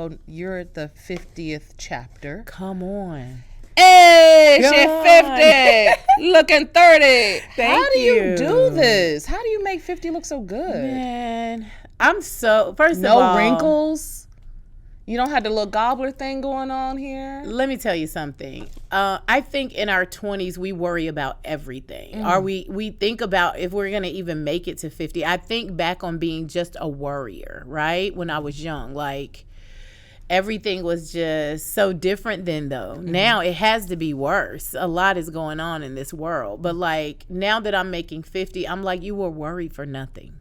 Well, you're at the 50th chapter. Come on. Hey, she's 50, looking 30. How do you do this? How do you make 50 look so good? Man, first of all. No wrinkles? You don't have the little gobbler thing going on here? Let me tell you something. I think in our 20s, we worry about everything. Or we think about if we're going to even make it to 50. I think back on being just a worrier, right? When I was young, like everything was just so different then, though. Now it has to be worse. A lot is going on in this world. But like now that I'm making 50, I'm like, you were worried for nothing.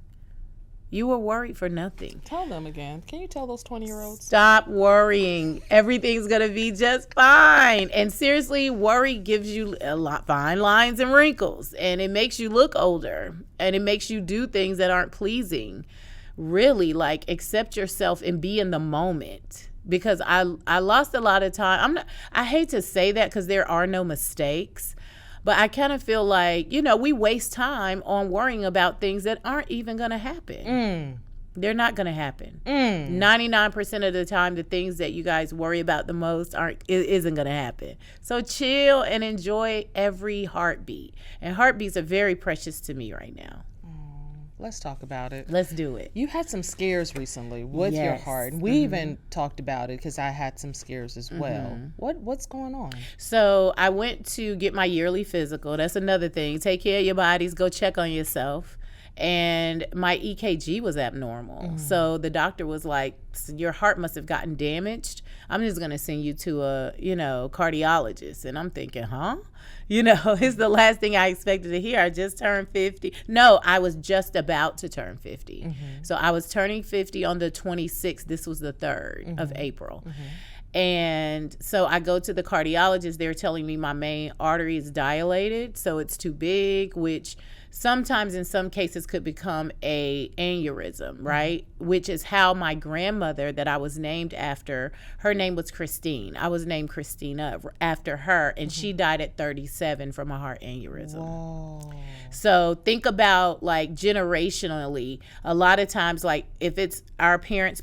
You were worried for nothing. Tell them again. Can you tell those 20-year-olds? Stop worrying. Everything's going to be just fine. And seriously, worry gives you a lot fine lines and wrinkles. And it makes you look older. And it makes you do things that aren't pleasing. Really, like, accept yourself and be in the moment. Because I lost a lot of time. I hate to say that because there are no mistakes. But I kind of feel like, we waste time on worrying about things that aren't even going to happen. They're not going to happen. 99% of the time, the things that you guys worry about the most isn't going to happen. So chill and enjoy every heartbeat. And heartbeats are very precious to me right now. Let's talk about it. Let's do it. You had some scares recently with your heart. We even talked about it because I had some scares as well. What's going on? So I went to get my yearly physical. That's another thing. Take care of your bodies. Go check on yourself. And my EKG was abnormal. So the doctor was like, your heart must have gotten damaged. I'm just going to send you to a, cardiologist. And I'm thinking, huh? It's the last thing I expected to hear. I just turned 50. No, I was just about to turn 50. So I was turning 50 on the 26th. This was the 3rd of April. And so I go to the cardiologist. They're telling me my main artery is dilated, so it's too big, which sometimes in some cases could become a aneurysm, right? Which is how my grandmother that I was named after, her name was Christine. I was named Christina after her, and she died at 37 from a heart aneurysm. Whoa. So think about like generationally, a lot of times, like if it's our parents'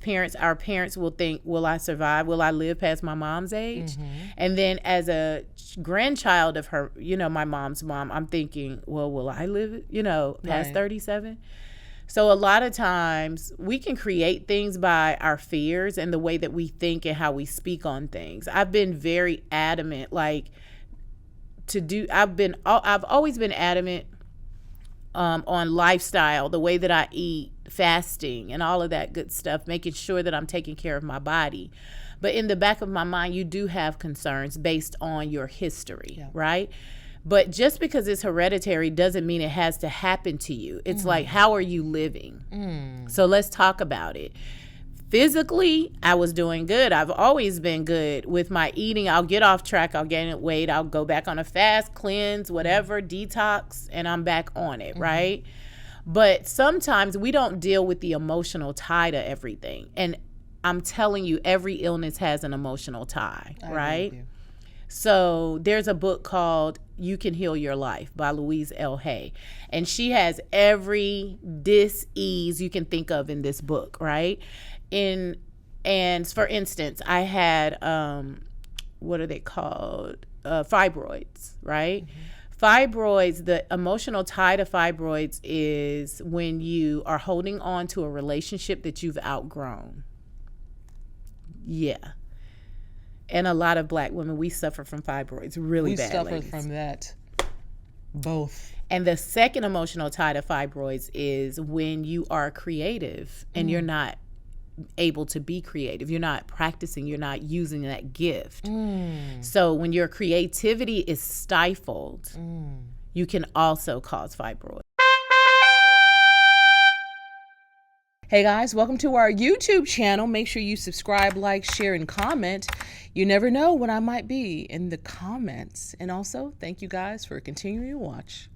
will think, will I survive? Will I live past my mom's age? And then as a grandchild of her, my mom's mom, I'm thinking, well, will I live, past 37? So a lot of times we can create things by our fears and the way that we think and how we speak on things. I've been very adamant, I've always been adamant on lifestyle, the way that I eat, fasting, and all of that good stuff, making sure that I'm taking care of my body. But in the back of my mind, you do have concerns based on your history, right? But just because it's hereditary doesn't mean it has to happen to you. It's like, how are you living? So let's talk about it. Physically, I was doing good. I've always been good with my eating. I'll get off track. I'll gain weight. I'll go back on a fast, cleanse, whatever, detox, and I'm back on it, right? But sometimes we don't deal with the emotional tie to everything. And I'm telling you, every illness has an emotional tie, right? So there's a book called You Can Heal Your Life by Louise L. Hay. And she has every dis-ease you can think of in this book, right? And for instance, I had, what are they called? Fibroids, right? Fibroids, the emotional tie to fibroids is when you are holding on to a relationship that you've outgrown. Yeah. And a lot of Black women, we suffer from fibroids really bad. We suffer from that, both. And the second emotional tie to fibroids is when you are creative and you're not able to be creative. You're not practicing. You're not using that gift. So when your creativity is stifled, you can also cause fibroids. Hey guys, welcome to our YouTube channel. Make sure you subscribe, like, share, and comment. You never know when I might be in the comments. And also, thank you guys for continuing to watch.